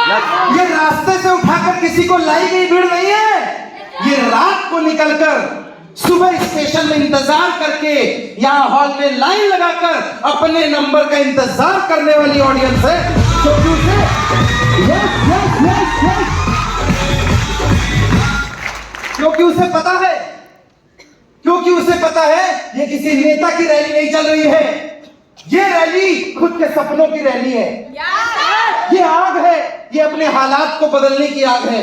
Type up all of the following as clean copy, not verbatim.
ये रास्ते से उठाकर किसी को लाई गई भीड़ नहीं है, ये रात को निकलकर सुबह स्टेशन में इंतजार करके यहाँ हॉल में लाइन लगाकर अपने नंबर का इंतजार करने वाली ऑडियंस है। क्योंकि उसे क्योंकि उसे पता है ये किसी नेता की रैली नहीं चल रही है, ये रैली खुद के सपनों की रैली है। ये आग है, ये अपने हालात को बदलने की आग है,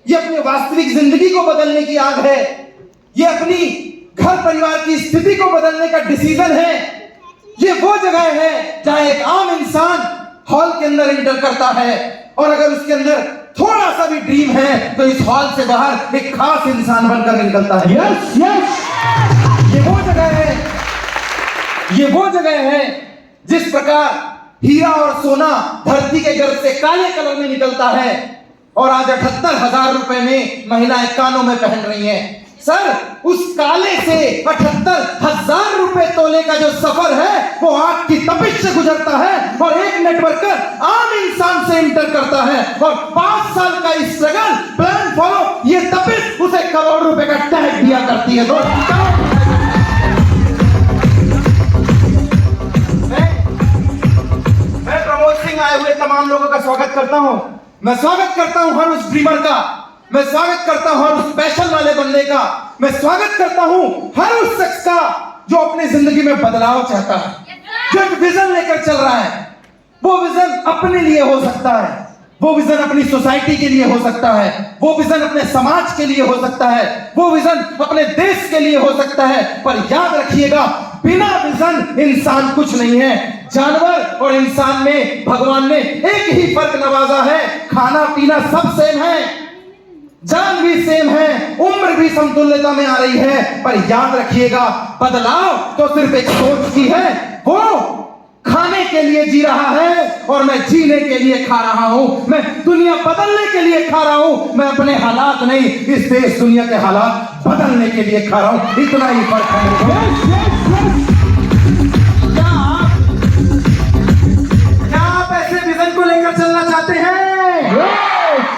ये अपने वास्तविक जिंदगी को बदलने की आग है, ये अपनी घर परिवार की स्थिति को बदलने का डिसीजन है। ये वो जगह है जहां एक आम इंसान हॉल के अंदर एंटर करता है और अगर उसके अंदर थोड़ा सा भी ड्रीम है तो इस हॉल से बाहर एक खास इंसान बनकर निकलता है। यस यस, ये वो जगह है जिस प्रकार हीरा और सोना धरती के गर्भ से काले कलर में निकलता है और आज 78,000 रुपए में महिलाएं कानों में पहन रही हैं। सर, उस काले से 78,000 रुपए तोले का जो सफर है वो आग की तपिश से गुजरता है और एक नेटवर्कर आम इंसान से इंटर करता है और 5 साल का स्ट्रगल प्लान फॉलो, ये तपिश उसे करोड़ रुपए का टैग दिया करती है। मैं प्रमोद सिंह आए हुए तमाम लोगों का स्वागत करता हूं। मैं स्वागत करता हूं हर उस ड्रीमर का, मैं स्वागत करता हूं हर उस पैशन वाले बंदे का, मैं स्वागत करता हूं हर उस शख्स का जो अपनी जिंदगी में बदलाव चाहता है, जो एक विजन लेकर चल रहा है। वो विजन अपने लिए हो सकता है, वो विजन अपनी सोसाइटी के लिए हो सकता है, वो विजन अपने समाज के लिए हो सकता है, वो विजन अपने देश के लिए हो सकता है। पर याद रखिएगा, बिना विजन इंसान कुछ नहीं है। जानवर और इंसान में भगवान ने एक ही फर्क नवाजा है, खाना पीना सब सेम है, जान भी सेम है, उम्र भी समतुल्यता में आ रही है। पर याद रखिएगा, बदलाव तो सिर्फ एक सोच की है। वो खाने के लिए जी रहा है और मैं जीने के लिए खा रहा हूं, मैं दुनिया बदलने के लिए खा रहा हूं, मैं अपने हालात नहीं, इस देश दुनिया के हालात बदलने के लिए खा रहा हूं। इतना ही फर्क है। क्या आप ऐसे विजन को लेकर चलना चाहते हैं?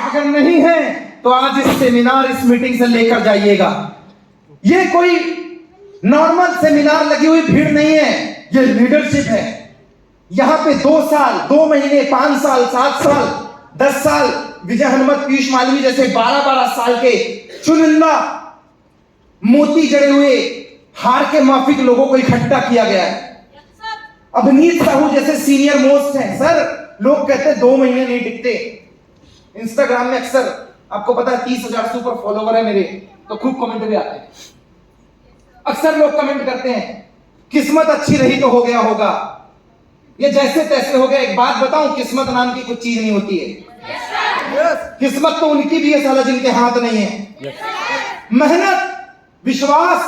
अगर नहीं है तो आज इस सेमिनार, इस मीटिंग से लेकर जाइएगा। ये कोई नॉर्मल सेमिनार लगी हुई भीड़ नहीं है, ये लीडरशिप है। यहां पे 2 साल, 2 महीने, 5 साल, 7 साल, 10 साल विजय हनुमत, पीयूष मालवीय जैसे 12-12 साल के चुनिंदा मोती जड़े हुए हार के माफिक लोगों को इकट्ठा किया गया है। अभिनीत साहू जैसे सीनियर मोस्ट हैं। सर, लोग कहते हैं 2 महीने नहीं टिकते। इंस्टाग्राम में अक्सर आपको पता है 30,000 सुपर फॉलोवर है मेरे, तो खूब कमेंट भी आते हैं। अक्सर लोग कमेंट करते हैं किस्मत अच्छी रही तो हो गया होगा, ये जैसे तैसे हो गया। एक बात बताऊं, किस्मत नाम की कुछ चीज नहीं होती है। किस्मत तो उनकी भी है साला जिनके हाथ नहीं है। मेहनत, विश्वास,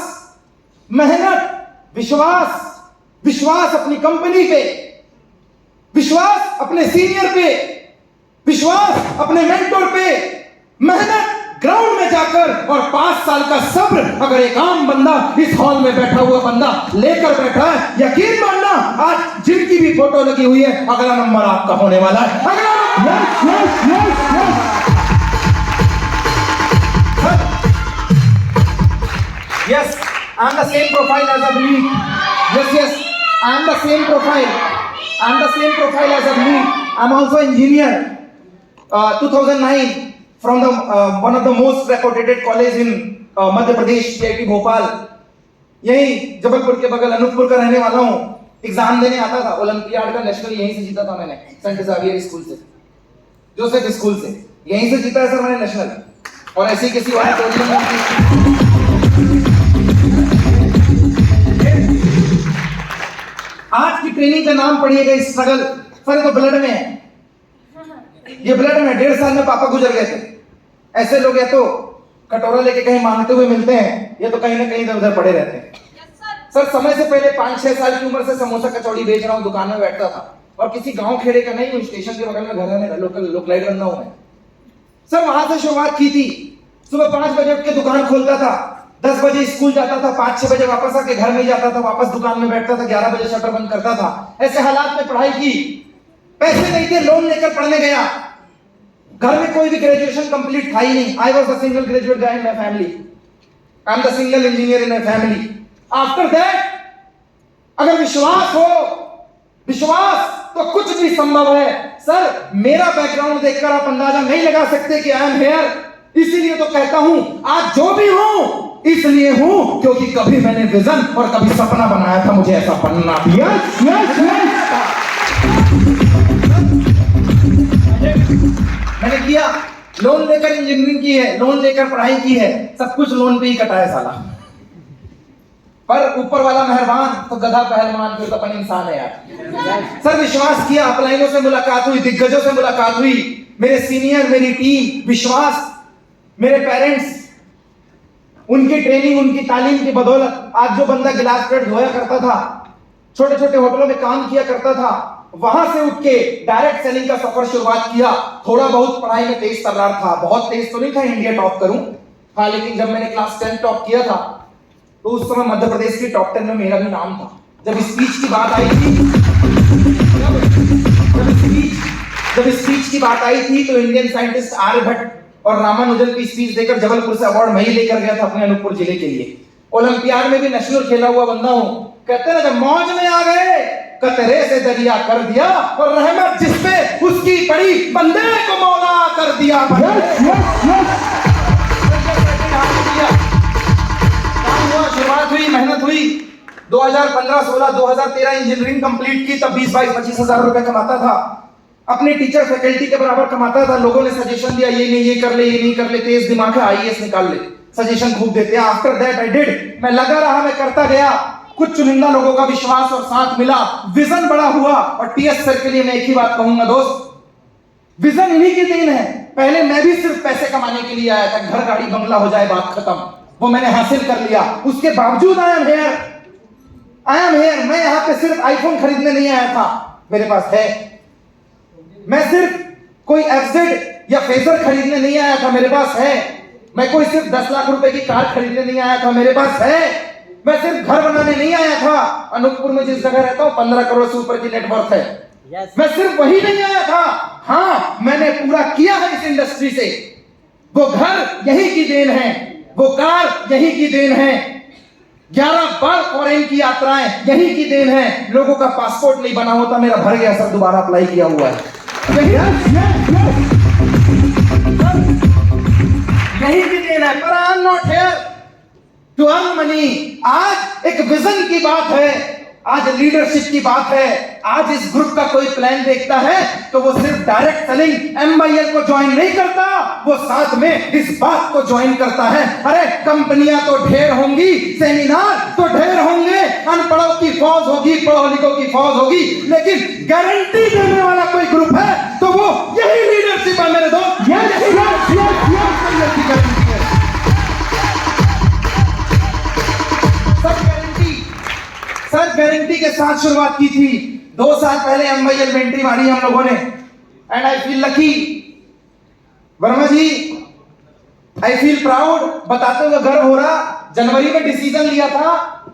मेहनत, विश्वास, विश्वास अपनी कंपनी पे, विश्वास अपने सीनियर पे, विश्वास अपने मेंटोर पे, मेहनत ग्राउंड में जाकर और 5 साल का सब्र अगर एक आम बंदा इस हॉल में बैठा हुआ बंदा लेकर बैठा है, यकीन मानना आज जिनकी भी फोटो लगी हुई है, अगला नंबर आपका होने वाला है। अगला yes, I am the same profile as Abhi. Yes, I am the same profile. I am the same profile as Abhi. I am also engineer. 2009 from the one of the most reputed college in Madhya Pradesh, IIT Bhopal. यही जबलपुर के बगल अनूपपुर का रहने वाला हूँ। Exam देने आता था, ओलंपियाड का नेशनल यहीं से जीता था मैंने, सेंट जेवियर स्कूल से, जोसेफ स्कूल से, यहीं से जीता है सर मैंने नेशनल। और ऐसी किसी और आज की ट्रेनिंग का नाम पढ़िएगा स्ट्रगल। सर, तो ब्लड में है, ये ब्लड में। 1.5 साल में पापा गुजर गए थे। ऐसे लोग या तो कटोरा लेके कहीं मांगते हुए मिलते हैं, या तो कहीं ना कहीं इधर उधर पड़े रहते हैं। सर, समय से पहले 5-6 साल की उम्र से समोसा कचौड़ी बेच रहा हूँ, दुकान में बैठता था, और किसी गांव खेड़े का नहीं हूँ, स्टेशन के बगल में घर है, लोकलाइट रंधा हूँ मैं। सर, वहां से शुरुआत की थी। सुबह 5 बजे उठ के दुकान खोलता था, 10 बजे स्कूल जाता था, 5-6 बजे वापस आके घर में जाता था, वापस दुकान में बैठता था, 11 बजे शटर बंद करता था। ऐसे हालात में पढ़ाई की, पैसे नहीं थे, लोन लेकर पढ़ने गया। घर में कोई भी ग्रेजुएशन कंप्लीट था ही नहीं। I was the single graduate guy in my family, I am the single engineer in my family. After that अगर विश्वास हो, विश्वास तो कुछ भी संभव है। सर मेरा बैकग्राउंड देखकर आप अंदाजा नहीं लगा सकते कि आई एम हियर, इसीलिए तो कहता हूं आज जो भी हूं इसलिए हूं क्योंकि कभी मैंने विजन और कभी सपना बनाया था, मुझे ऐसा बनना भी। मैंने किया, लोन लेकर इंजीनियरिंग की है, लोन लेकर पढ़ाई की है, सब कुछ लोन पे ही कटा है साला। पर ऊपर वाला मेहरबान तो गधा पहलवान, फिर तो अपन इंसान है यार। सर विश्वास किया, अपलाइनों से मुलाकात हुई, दिग्गजों से मुलाकात हुई, मेरे सीनियर, मेरी टीम, विश्वास, मेरे पेरेंट्स, उनकी ट्रेनिंग, उनकी तालीम की बदौलत आज जो बंदा गिलास प्लेट धोया करता था, छोटे छोटे होटलों में काम किया करता था, वहां से उठ के डायरेक्ट सेलिंग का सफर शुरुआत किया। थोड़ा बहुत पढ़ाई में तेज तर्रार था, बहुत तेज तो नहीं था इंडिया टॉप करूं, हाँ, लेकिन जब मैंने क्लास 10 टॉप किया था तो उस समय मध्य प्रदेश की टॉप 10 में मेरा भी नाम था। जब स्पीच की बात आई थी, जब स्पीच की बात आई थी तो इंडियन साइंटिस्ट आर्यभट्ट और रामानुजन की स्पीच देकर जबलपुर से अवार्ड मैं ही लेकर गया था अपने अनूपपुर जिले के लिए। ओलंपियाड में भी नेशनल खेला हुआ बंदा हूं। कहते हैं जब मौज में आ गए कतरे से दरिया कर दिया और रहमत जिस पे उसकी पड़ी बंदे को मौला कर दिया। शुरुआत हुई, मेहनत हुई, 2015, 16, 2013 इंजीनियरिंग कंप्लीट की, तब 20, 22, 25 हजार रुपए कमाता था, अपने टीचर फैकल्टी के बराबर कमाता था। लोगों ने सजेशन दिया, ये नहीं ये कर ले, ये नहीं कर ले, तेज दिमाग है, आईएएस निकाल ले, सजेशन खूब देते हैं। आफ्टर दैट आई डिड, मैं लगा रहा, मैं करता गया, कुछ चुनिंदा लोगों का विश्वास और साथ मिला, विजन बड़ा हुआ। और टीएस सर के लिए मैं एक ही बात कहूंगा दोस्त, विजन इन्हीं की देन है। पहले मैं भी सिर्फ पैसे कमाने के लिए आया था, घर गाड़ी बंगला हो जाए बात खत्म, वो मैंने हासिल कर लिया। उसके बावजूद आई एम हियर। मैं यहां पे सिर्फ आईफोन खरीदने नहीं आया था, मेरे पास है। मैं सिर्फ कोई एफजेड या फेजर खरीदने नहीं आया था, मेरे पास है। मैं कोई सिर्फ 10 लाख रुपए की कार खरीदने नहीं आया था, मेरे पास है। मैं सिर्फ घर बनाने नहीं आया था, अनूपपुर में जिस जगह रहता हूं 15 करोड़ से ऊपर की नेटवर्थ है। मैं सिर्फ वही नहीं आया था, हाँ, मैंने पूरा किया है इस इंडस्ट्री से। वो घर यही की देन है, वो कार यही की देन है, 11 बार फॉरेन की यात्राएं यही की देन है। लोगों का पासपोर्ट नहीं बना होता, मेरा भर गया सर, दोबारा अप्लाई किया हुआ है। यही की देन है। पर I am not here to earn money. आज एक विजन की बात है, आज लीडरशिप की बात है। आज इस ग्रुप का कोई प्लान देखता है तो वो सिर्फ डायरेक्ट सेलिंग MYL को ज्वाइन नहीं करता, वो साथ में इस बात को ज्वाइन करता है। अरे कंपनियां तो ढेर होंगी, सेमिनार तो ढेर होंगे, अनपढ़ों की फौज होगी, पढ़ो लिखों की फौज होगी, लेकिन गारंटी देने वाला कोई ग्रुप है तो वो यही लीडरशिप है मेरे दोस्त। सर गारंटी के साथ शुरुआत की थी। 2 साल पहले MYL में एंट्री मारी हम लोगों ने, and I feel lucky. Verma ji, I feel proud, बताते हुए गर्व हो रहा। जनवरी में डिसीजन लिया था,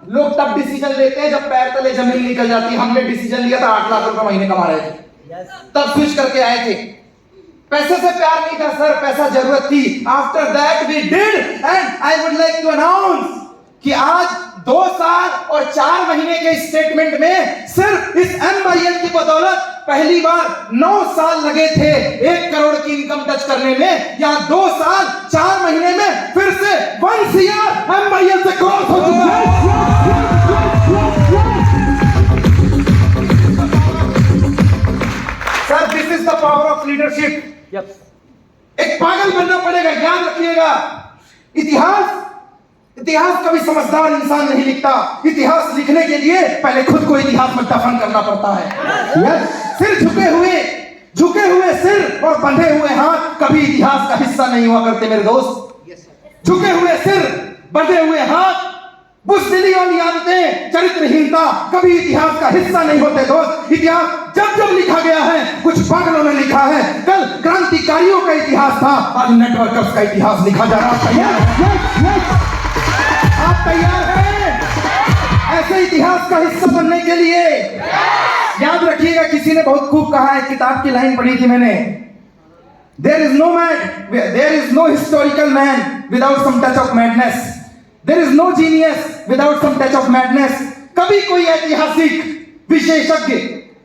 लोग तब डिसीजन लेते हैं जब पैर तले जमीन निकल जाती है। हमने डिसीजन लिया था 8 लाख रुपए महीने कमा रहे थे, तब स्विच करके आए थे। पैसे से प्यार नहीं था सर, पैसा जरूरत थी। After that we did, and I would like to announce कि आज 2 साल और 4 महीने के स्टेटमेंट में सिर्फ इस MYL की बदौलत पहली बार 9 साल लगे थे 1 करोड़ की इनकम टच करने में, या 2 साल 4 महीने में फिर से 1 CR MYL से क्रॉस हो चुका है। Sir this is the power of leadership. एक पागल बनना पड़ेगा, याद रखिएगा। इतिहास कभी समझदार इंसान नहीं लिखता। इतिहास लिखने के लिए पहले खुद को इतिहास में दफन करना पड़ता है। सिर झुके हुए सिर और बंधे हुए हाथ कभी इतिहास का हिस्सा नहीं हुआ करते मेरे दोस्त। झुके हुए सिर, बंधे हुए हाथ, बुज़दिली वाली आदतें, चरित्रहीनता कभी इतिहास का हिस्सा नहीं होते दोस्त। इतिहास जब जब लिखा गया है कुछ पागलों ने लिखा है। कल क्रांतिकारियों का इतिहास था, आज नेटवर्कर्स का इतिहास लिखा जा रहा है। आप तैयार हैं ऐसे इतिहास का हिस्सा बनने के लिए? याद रखिएगा, किसी ने बहुत खूब कहा है, किताब की लाइन पढ़ी थी मैंने, There is no historical man without some touch of madness. There is no genius without some touch of madness. कभी कोई ऐतिहासिक विशेषज्ञ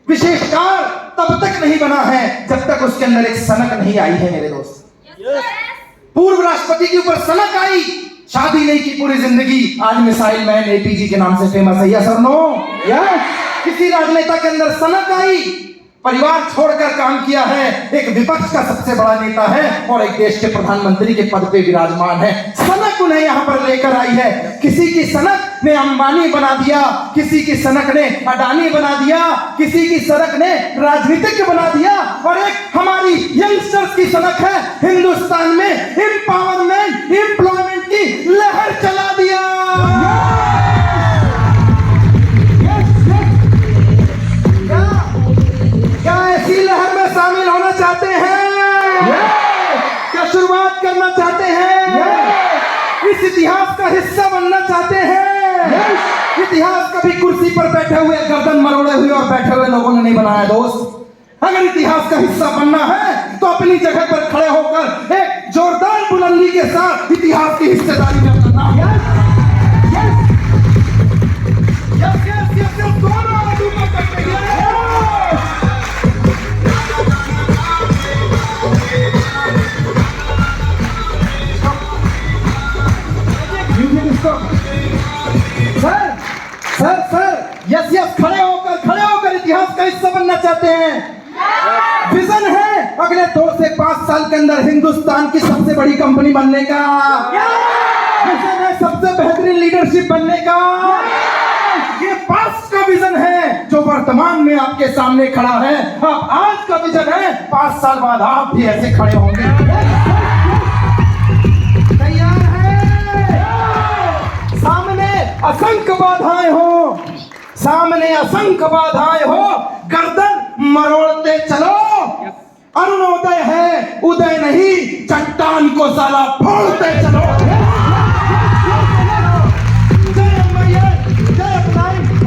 विशेषकार तब तक नहीं बना है जब तक उसके अंदर एक सनक नहीं आई है मेरे दोस्त। पूर्व राष्ट्रपति के ऊपर सनक आई, शादी नहीं की पूरी जिंदगी, आज मिसाइल मैन एपीजी के नाम से फेमस है। यस और नो? किसी राजनेता के अंदर सनक आई, परिवार छोड़कर काम किया है, एक विपक्ष का सबसे बड़ा नेता है और एक देश के प्रधानमंत्री के पद पे विराजमान है। सनक उन्हें यहाँ पर लेकर आई है। किसी की सनक ने अंबानी बना दिया, किसी की सनक ने अडानी बना दिया, किसी की सनक ने राजनीतिज्ञ बना दिया, और एक हमारी यंगस्टर्स की सनक है हिंदुस्तान में एम्पावरमेंट एम्प्लॉयमेंट की लहर चला दिया। क्या ऐसी लहर में शामिल होना चाहते हैं? क्या शुरुआत करना चाहते हैं? इस इतिहास का हिस्सा बनना चाहते हैं? इतिहास कभी कुर्सी पर बैठे हुए गर्दन मरोड़े हुए और बैठे हुए लोगों ने नहीं बनाया दोस्त। अगर इतिहास का हिस्सा बनना है तो अपनी जगह पर खड़े होकर एक जोरदार बुलंदी के साथ इतिहास की हिस्सेदारी में करना। सर यस खड़े होकर इतिहास का हिस्सा बनना चाहते हैं। विजन है अगले 2 से 5 साल के अंदर हिंदुस्तान की सबसे बड़ी कंपनी बनने का। विजन है सबसे बेहतरीन लीडरशिप बनने का। ये पास्ट का विजन है जो वर्तमान में आपके सामने खड़ा है। अब आज का विजन है 5 साल बाद आप भी ऐसे खड़े होंगे। तैयार है? सामने असंख्य बाधाएं हो, गर्दन मरोड़ते चलो। अरुणोदय है, उदय नहीं, चट्टान को साला फोड़ते चलो।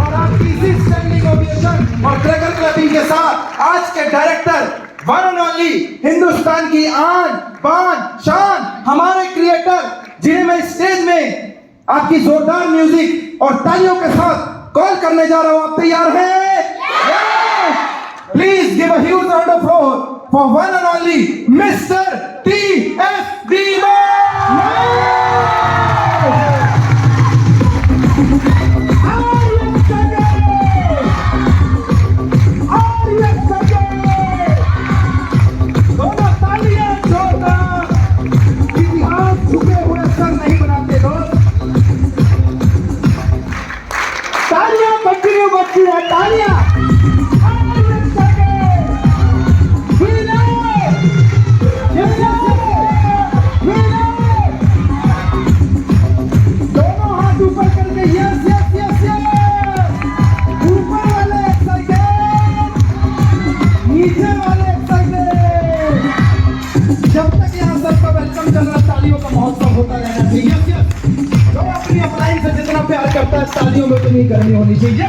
और आपकी इसी स्टैंडिंग ओवेशन और क्रैकर क्लैपिंग के साथ आज के director one and only Hindustan की आन बान शान हमारे क्रिएटर, जिन्हें मैं स्टेज में आपकी जोरदार म्यूजिक और तालियों के साथ कॉल करने जा रहा हूं। आप तैयार हैं? Please give a huge round of applause for one and only mister T S. Diwan. दोनों तालियां जोरदार। इतिहास झुके हुए सर नहीं बनाते दोस्त। तालियां कंटिन्यू बजती है, तालियां। दोनों हाथ ऊपर करके यस यस यस यस। ऊपर वाले एक्साइटेड, नीचे वाले एक्साइटेड। जब तक यहाँ सबका वेलकम चल रहा, तालियों का महोत्सव होता रहना चाहिए। Yes yes. जो अपनी अपलाइन से जितना प्यार करता है तालियों में तो नहीं करनी होनी चाहिए।